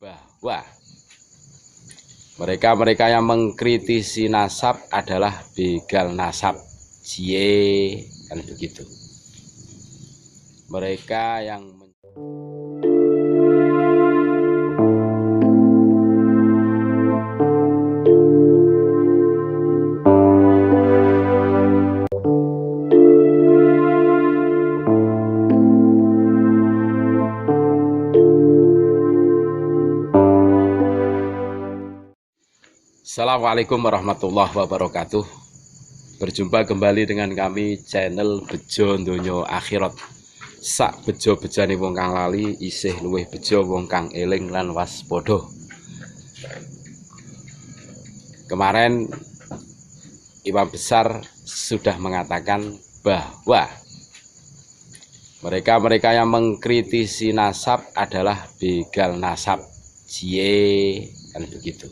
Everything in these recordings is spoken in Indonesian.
bahwa mereka yang mengkritisi nasab adalah begal nasab, cie, kan begitu. Mereka yang Assalamualaikum warahmatullahi wabarakatuh. Berjumpa kembali dengan kami channel Bejo Donya Akhirat. Sak bejo-bejane wong kang lali isih luwih bejo wong kang eling lan waspada. Kemarin Imam Besar sudah mengatakan bahwa mereka yang mengkritisi nasab adalah begal nasab, cie, kan begitu.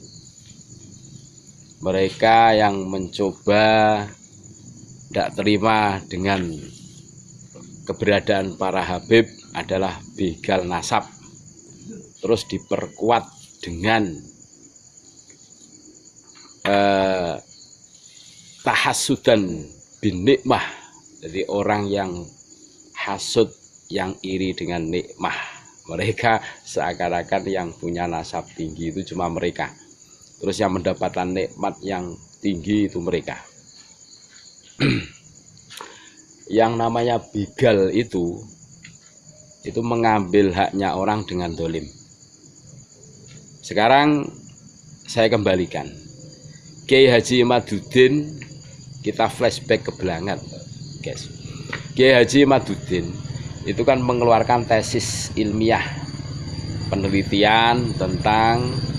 Mereka yang mencoba tidak terima dengan keberadaan para Habib adalah begal nasab. Terus diperkuat dengan tahasudan bin nikmah. Jadi orang yang hasud, yang iri dengan nikmah. Mereka seakan-akan yang punya nasab tinggi itu cuma mereka. Terus yang mendapatkan nikmat yang tinggi itu mereka. Yang namanya begal itu mengambil haknya orang dengan dolim. Sekarang saya kembalikan Kiai Haji Imaduddin, kita flashback ke belakang, guys. Kiai Haji Imaduddin itu kan mengeluarkan tesis ilmiah penelitian tentang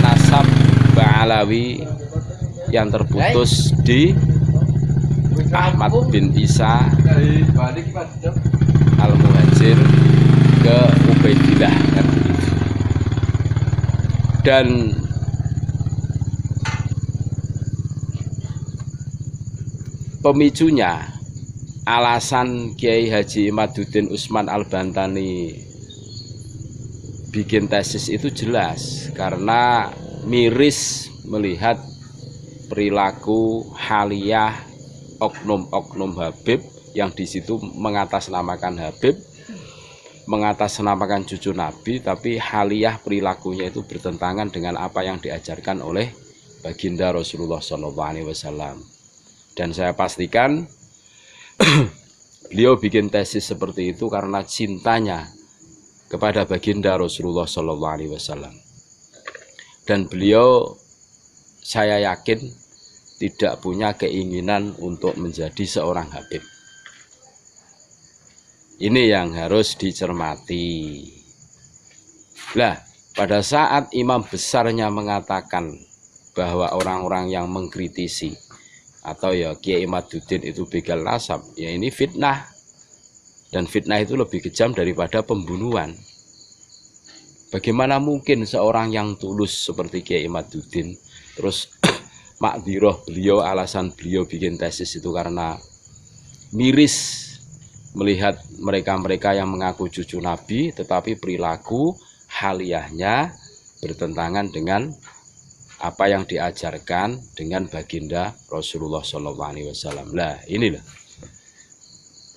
nasab Ba'alawi yang terputus di Ahmad bin Isa Al-Muhajir ke Ubaidillah, dan pemicunya, alasan Kiai Haji Imaduddin Usman Al-Bantani bikin tesis itu jelas karena miris melihat perilaku haliyah oknum-oknum Habib yang di situ mengatasnamakan Habib, mengatasnamakan cucu Nabi, tapi haliyah perilakunya itu bertentangan dengan apa yang diajarkan oleh baginda Rasulullah SAW. Dan saya pastikan beliau bikin tesis seperti itu karena cintanya kepada baginda Rasulullah SAW. Dan beliau, saya yakin, tidak punya keinginan untuk menjadi seorang Habib. Ini yang harus dicermati. Nah, pada saat imam besarnya mengatakan bahwa orang-orang yang mengkritisi atau ya Kiai Imaduddin itu begal nasab, ya ini fitnah. Dan fitnah itu lebih kejam daripada pembunuhan. Bagaimana mungkin seorang yang tulus seperti Kiai Imaduddin, terus makdiroh beliau, alasan beliau bikin tesis itu karena miris melihat mereka-mereka yang mengaku cucu Nabi, tetapi perilaku haliyahnya bertentangan dengan apa yang diajarkan dengan baginda Rasulullah SAW. Lah, inilah.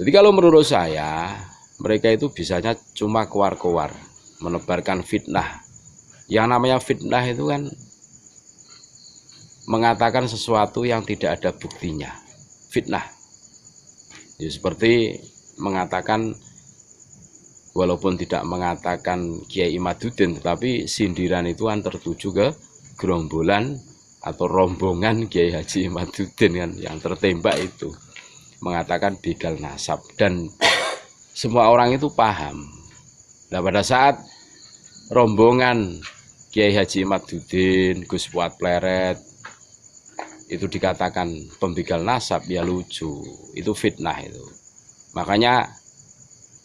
Jadi kalau menurut saya, mereka itu bisanya cuma keluar-keluar, menebarkan fitnah. Yang namanya fitnah itu kan mengatakan sesuatu yang tidak ada buktinya. Fitnah. Ya, seperti mengatakan, walaupun tidak mengatakan Kiai Imaduddin, tetapi sindiran itu kan tertuju ke gerombolan atau rombongan Kiai Haji Imaduddin kan, yang tertembak itu. Mengatakan begal nasab, dan semua orang itu paham. Nah, pada saat rombongan Kiai Haji Imaduddin, Gus Fuad Pleret itu dikatakan pembegal nasab, ya lucu, itu fitnah itu. Makanya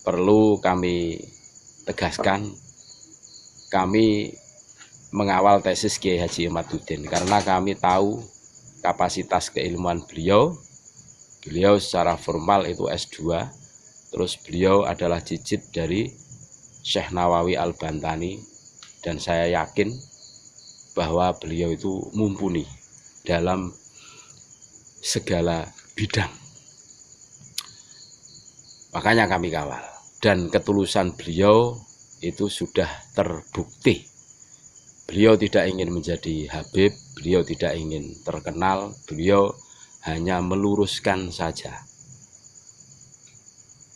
perlu kami tegaskan, kami mengawal tesis Kiai Haji Imaduddin karena kami tahu kapasitas keilmuan beliau, Beliau secara formal itu S2, terus beliau adalah cicit dari Syekh Nawawi Al-Bantani, dan saya yakin bahwa beliau itu mumpuni dalam segala bidang. Makanya kami kawal, dan ketulusan beliau itu sudah terbukti. Beliau tidak ingin menjadi Habib, beliau tidak ingin terkenal, beliau hanya meluruskan saja.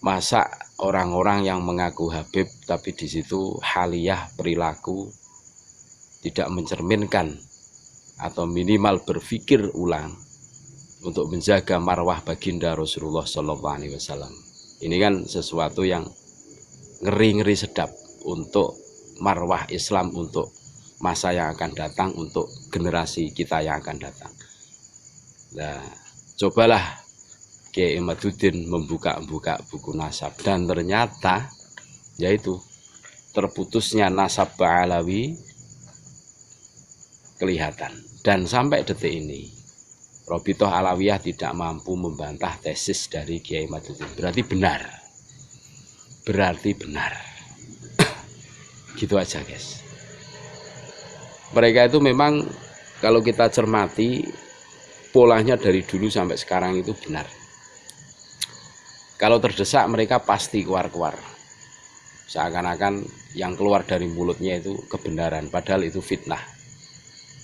Masa orang-orang yang mengaku Habib tapi di situ haliyah perilaku tidak mencerminkan atau minimal berpikir ulang untuk menjaga marwah baginda Rasulullah SAW. Ini kan sesuatu yang ngeri-ngeri sedap untuk marwah Islam, untuk masa yang akan datang, untuk generasi kita yang akan datang. Nah, cobalah Kiai Imaduddin membuka-buka buku nasab, dan ternyata yaitu terputusnya nasab Ba'alawi kelihatan. Dan sampai detik ini Robitoh Alawiyah tidak mampu membantah tesis dari Kiai Imaduddin. Berarti benar. Berarti benar. Gitu aja, guys. Mereka itu memang kalau kita cermati polanya dari dulu sampai sekarang itu benar. Kalau terdesak mereka pasti keluar-keluar. Seakan-akan yang keluar dari mulutnya itu kebenaran, padahal itu fitnah.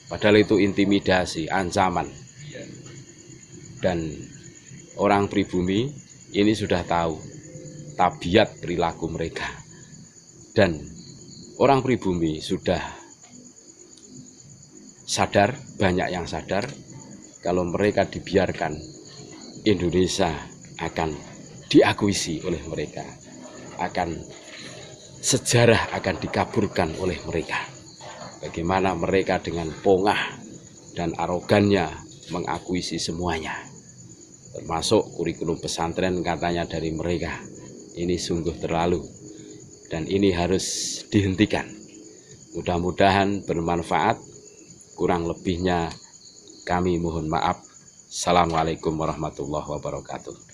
Padahal itu intimidasi, ancaman. Dan orang pribumi ini sudah tahu tabiat perilaku mereka, dan orang pribumi sudah sadar, banyak yang sadar kalau mereka dibiarkan, Indonesia akan diakuisi oleh mereka, akan sejarah akan dikaburkan oleh mereka. Bagaimana mereka dengan pongah dan arogannya mengakuisi semuanya, termasuk kurikulum pesantren katanya dari mereka. Ini sungguh terlalu, dan ini harus dihentikan. Mudah-mudahan bermanfaat. Kurang lebihnya kami mohon maaf. Assalamualaikum warahmatullahi wabarakatuh.